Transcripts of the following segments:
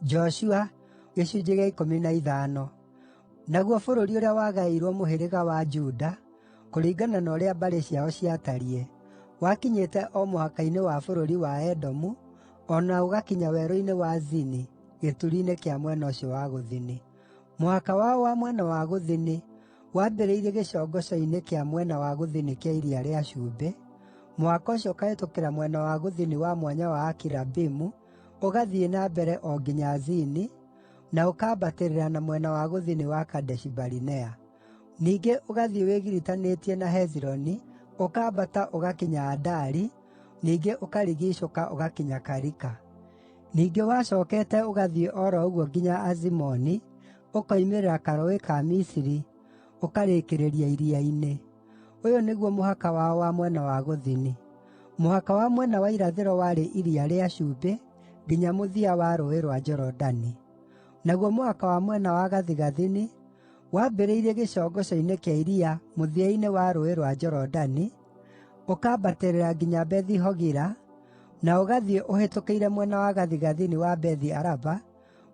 Joshua gĩcunjĩ gĩa 15. Naguo bũrũri ũrĩa wagaĩirwo mũhĩrĩga wa Juda, kũringana na ũrĩa mbarĩ ciao ciatariĩ, wakinyĩte o mũhaka-inĩ wa bũrũri wa Edomu, o na ũgakinya werũ-inĩ wa Zini, gĩturi-inĩ kĩa mwena ũcio wa gũthini. Mũhaka wao wa mwena wa gũthini wambĩrĩirie gĩcongoco-inĩ kĩa mwena wa gũthini kĩa Iria rĩa Cumbĩ. Mũhaka ũcio ũkahĩtũkĩra mwena wa gũthini wa mwanya wa Akirabimu, ũgathiĩ na mbere o nginya Zini, na ũkambatĩrĩra na mwena wa gũthini wa Kadeshi-Barinea. Ningĩ ũgathiĩ wĩgiritanĩtie na Hezironi, ũkambata ũgakinya Adari, ningĩ ũkarigiicũka ũgakinya Karika. Ningĩ wacookete ũgathiĩ o ro ũguo nginya Azimoni, ũkoimĩrĩra karũũĩ ka Misiri, ũkarĩkĩrĩria iria-inĩ. Ũyũ nĩguo mũhaka wao wa mwena wa gũthini. Mũhaka wa mwena wa irathĩro warĩ Iria rĩa Cumbĩ nginya mũthia wa Rũũĩ rwa Jorodani. Naguo mũhaka wa mwena wa gathigathini wambĩrĩirie gĩcongoco-inĩ kĩa iria mũthia-inĩ wa Rũũĩ rwa Jorodani, ũkambatĩrĩra nginya Bethi-Hogila, na ũgathiĩ ũhĩtũkĩire mwena wa gathigathini wa Bethi-Araba,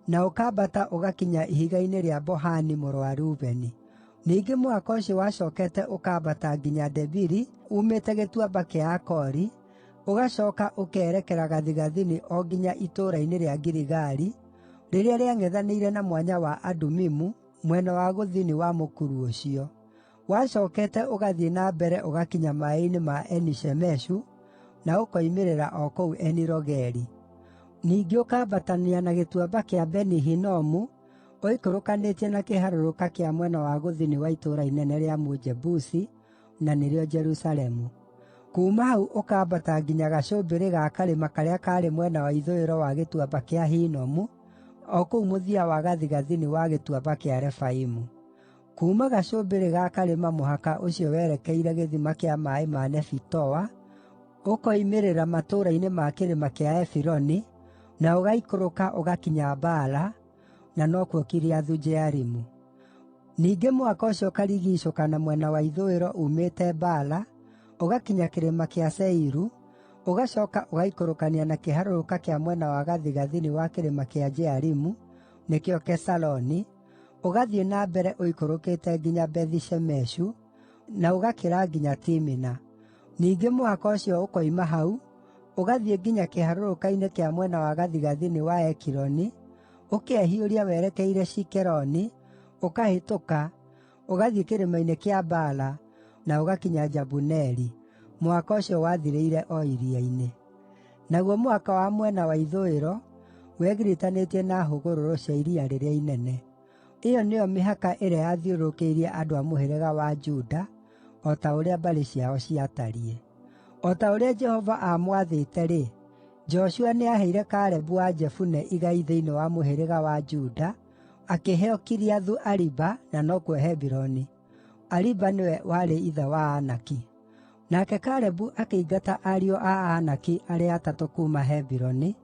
na ũkambata ũgakinya ihiga-inĩ rĩa Bohani mũrũ wa Rubeni. Ningĩ mũhaka ũcio wacookete ũkambata nginya Debiri uumĩte gĩtuamba kĩa Akori, ũgacooka ũkeerekera gathigathini o nginya itũũra-inĩ rĩa Giligali, rĩrĩa rĩang'ethanĩire na mwanya wa Adumimu mwena wa gũthini wa mũkuru ũcio. Wacookete ũgathiĩ na mbere ũgakinya maaĩ-inĩ ma Eni-Shemeshu, na ũkoimĩrĩra o kũu Eni-Rogeli. Ningĩ ũkambatania na gĩtuamba kĩa Beni-Hinomu, ũikũrũkanĩtie na kĩharũrũka kĩa mwena wa gũthini wa itũũra inene rĩa Mũjebusi, na nĩrĩo Jerusalemu. Kuuma hau ũkambata nginya gacũmbĩrĩ ga karĩma karĩa kaarĩ mwena wa ithũĩro wa gĩtuamba kĩa Hinomu, o kũu mũthia wa gathigathini wa gĩtuamba kĩa Refaimu. Kuuma gacũmbĩrĩ ga karĩma mũhaka ũcio werekeire gĩthima kĩa maaĩ ma Nefitoa, ũkoimĩrĩra matũũra-inĩ ma kĩrĩma kĩa Efironi, na ũgaikũrũka ũgakinya Baala, na nokuo Kiriathu-Jearimu. Ningĩ mũhaka ũcio ũkarigiicũka na mwena wa ithũĩro uumĩte Baala, ũgakinya kĩrĩma kĩa Seiru, ũgacooka ũgaikũrũkania na kĩharũrũka kĩa mwena wa gathigathini wa kĩrĩma kĩa Jearimu, nĩkĩo Kesaloni, ũgathiĩ na mbere ũikũrũkĩte nginya Bethi-Shemeshu, na ũgakĩra nginya Timina. Ningĩ mũhaka ũcio ũkoima hau, ũgathiĩ nginya kĩharũrũka-inĩ kĩa mwena wa gathigathini wa Ekironi, ũkehiũria werekeire Shikeroni, ũkahĩtũka, ũgathiĩ kĩrĩma-inĩ kĩa Baala, na ũgakinya Jabuneli. Mũhaka ũcio wathirĩire o iria-inĩ. Naguo mũhaka wa mwena wa ithũĩro wegiritanĩtie na hũgũrũrũ cia iria rĩrĩa inene. Ĩyo nĩyo mĩhaka ĩrĩa yathiũrũrũkĩirie andũ a mũhĩrĩga wa Juda, o ta ũrĩa mbarĩ ciao ciatariĩ. O ta ũrĩa Jehova aamwathĩte-rĩ, Joshua nĩaheire Kalebu wa Jefune igai thĩinĩ wa mũhĩrĩga wa Juda, akĩheo Kiriathu-Ariba na nokuo Hebironi. Ariba nĩwe warĩ ithe wa Anaki. Nake Kalebu akĩingata ariũ a Anaki arĩa atatũ kuuma Hebironi,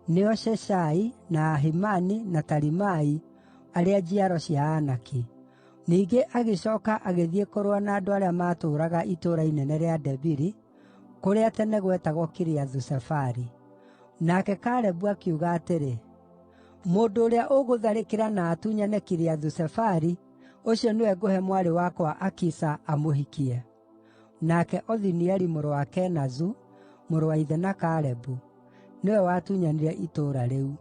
nĩo Sheshai, na Ahimani, na Talimai, arĩa njiaro cia Anaki. Ningĩ agĩcooka agĩthiĩ kũrũa na andũ arĩa maatũũraga itũũra inene rĩa Debiri, kũrĩa tene gwetagwo Kiriathu-Sefari. Nake Kalebu akiuga atĩrĩ, mũndũ ũrĩa ũgũtharĩkĩra na atunyane Kiriathu-Sefari, ũcio nĩwe ngũhe mwarĩ wakwa Akisa amũhikie. Nake Othinieli mũrũ wa Kenazu, mũrũ wa ithe na Kalebu, nĩwe watunyanire itũũra rĩu.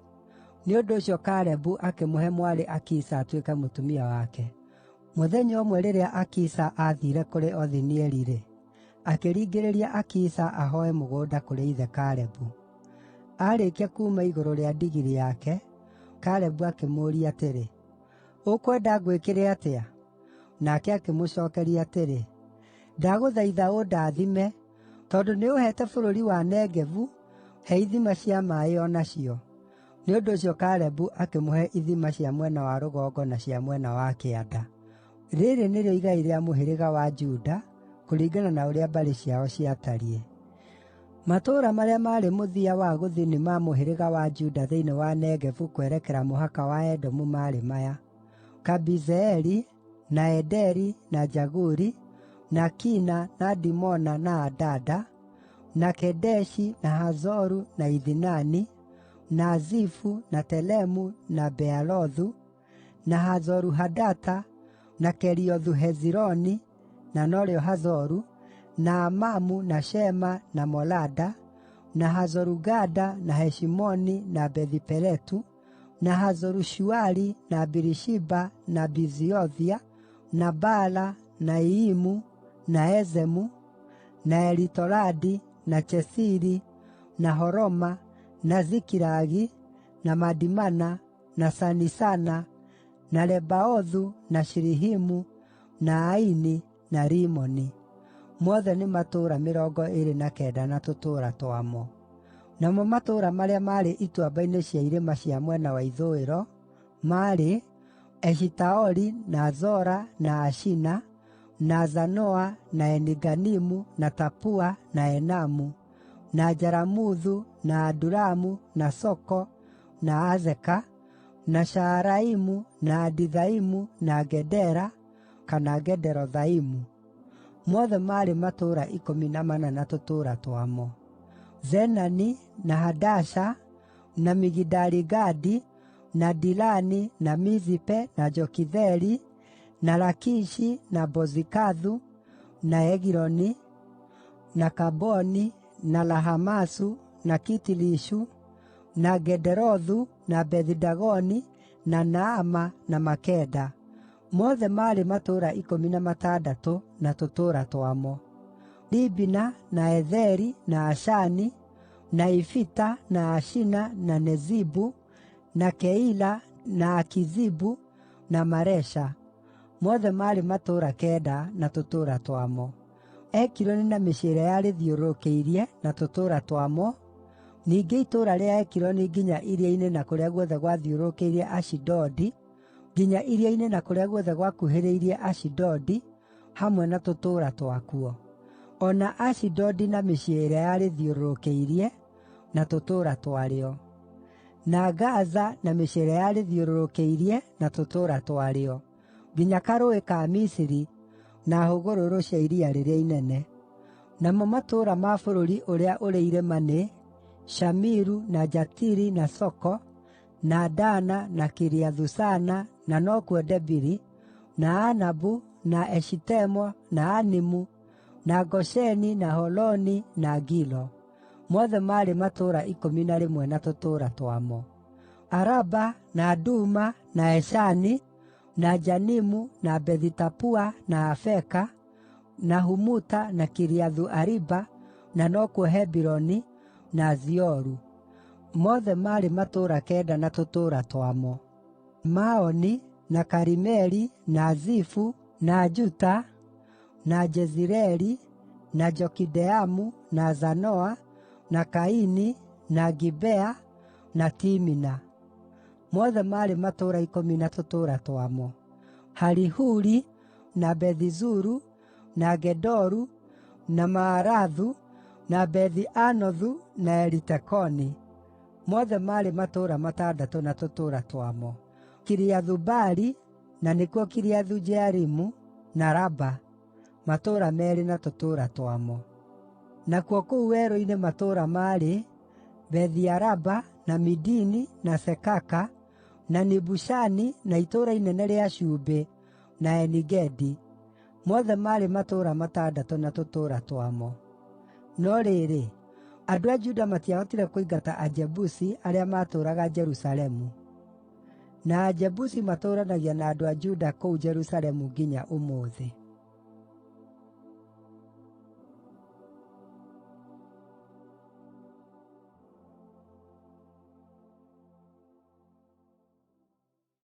Nĩ ũndũ ũcio Kalebu akĩmũhe mwarĩ Akisa atuĩke mũtumia wake. Mũthenya ũmwe rĩrĩa Akisa aathiire kũrĩ Othinieli-rĩ, akĩringĩrĩria Akisa ahooe mũgũnda kũrĩ ithe Kalebu. Aarĩkia kuuma igũrũ rĩa ndigiri yake, Kalebu akĩmũũria atĩrĩ, ũkwenda ngwĩkĩre atĩa? Nake akĩmũcookeria atĩrĩ, ndagũthaitha ũndathime, tondũ nĩũheete bũrũri wa Negevu, he ithima cia maaĩ o nacio. Nĩ ũndũ ũcio Kalebu akĩmũhe ithima cia mwena wa rũgongo na cia mwena wa kĩanda. Rĩrĩ nĩrĩo igai rĩa mũhĩrĩga wa Juda, kũringana na ũrĩa mbarĩ ciao ciatariĩ. Matũũra marĩa maarĩ mũthia wa gũthini ma mũhĩrĩga wa Juda thĩinĩ wa Negevu kwerekera mũhaka wa Edomu maarĩ maya: Kabizeeli, na Ederi, na Jaguri, na Kina, na Dimona, na Adada, na Kedeshi, na Hazoru, na Ithinani, na Zifu, na Telemu, na Bealothu, na Hazoru-Hadata, na Keriothu-Hezironi, na norĩo Hazoru, na Amamu, na Shema, na Molada, na Hazoru-Gada, na Heshimoni, na Bethi-Peletu, na Hazoru-Shuali, na Birishiba, na Biziothia, na Bala, na Iimu, na Ezemu, na Elitoladi, na Chesiri, na Horoma, na Zikiragi, na Madimana, na Sanisana, na Lebaothu, na Shilihimu, na Aini, na Rimoni. Mothe nĩ matũũra 29 na tũtũũra twamo. Namo matũũra marĩa maarĩ ituamba-inĩ cia irĩma cia mwena wa ithũĩro maarĩ Eshitaoli, na Zora, na Ashina, na Zanoa, na Eniganimu, na Tapua, na Enamu, na Jaramuthu, na Adulamu, na Soko, na Azeka, na Shaaraimu, na Adithaimu, na Gedera, kana Gederothaimu. Mothe maarĩ matũũra 14 na tũtũũra twamo. Zenani, na Hadasha, na Migidali-Gadi, na Dilani, na Mizipe, na Jokitheli, na Lakishi, na Bozikathu, na Egiloni, na Kaboni, na Lahamasu, na Kitilishu, na Gederothu, na Bethi-Dagoni, na Naama, na Makeda. Mothe maarĩ matũũra 16 na tũtũũra twamo. Libina, na Etheri, na Ashani, na Ifita, na Ashina, na Nezibu, na Keila, na Akizibu, na Maresha. Mothe maarĩ matũũra 9 na tũtũũra twamo. Ekironi na mĩciĩ ĩrĩa yarĩthiũrũrũkĩirie na tũtũũra twamo, ningĩ itũũra rĩa Ekironi nginya iria-inĩ na kũrĩa guothe gwathiũrũrũkĩirie Ashidodi, nginya iria-inĩ na kũrĩa guothe gwakuhĩrĩirie Ashidodi, hamwe na tũtũũra twakuo. O na Ashidodi na mĩciĩ ĩrĩa yarĩthiũrũrũkĩirie na tũtũũra twarĩo. Na Gaza na mĩciĩ ĩrĩa yarĩthiũrũrũkĩirie na tũtũũra twarĩo, nginya karũũĩ ka Misiri na hũgũrũrũ cia iria rĩrĩa inene. Namo matũũra ma bũrũri ũrĩa ũrĩ irĩma nĩ Shamiru, na Jatiri, na Soko, na Dana, na Kiriathu-Sana, na nokuo Debiri, na Anabu, na Eshitemo, na Animu, na Gosheni, na Holoni, na Gilo. Mothe maarĩ matũũra 11 na tũtũũra twamo. Araba, na Duma, na Eshani, na Janimu, na Bethi-Tapua, na Afeka, na Humuta, na Kiriathu-Ariba, na nokuo Hebironi, na Zioru. Mothe maarĩ matũũra 9 na tũtũũra twamo. Maoni, na Karimeli, na Zifu, na Juta, na Jezireli, na Jokideamu, na Zanoa, na Kaini, na Gibea, na Timina. Mothe maarĩ matũũra 10 na tũtũũra twamo. Harihuri, na Bethi-Zuru, na Gedoru, na Maarathu, na Bethi-Anothu, na Elitekoni. Mothe maarĩ matũũra 6 na tũtũũra twamo. Kiriathu-Baali, na nĩkuo Kiriathu-Jearimu, na Raba, matũũra 2 na tũtũũra twamo. Nakuo kũu werũ-inĩ matũũra maarĩ Bethi-Araba, na Midini, na Sekaka, na Nibushani, na itũũra inene rĩa Cumbĩ, na Enigedi. Mothe maarĩ matũũra 6 na tũtũũra twamo. No rĩrĩ, andũ a Juda matiahotire kũingata Ajebusi arĩa maatũũraga Jerusalemu. Na Ajebusi matũũranagia na andũ a Juda kũu Jerusalemu nginya ũmũthĩ.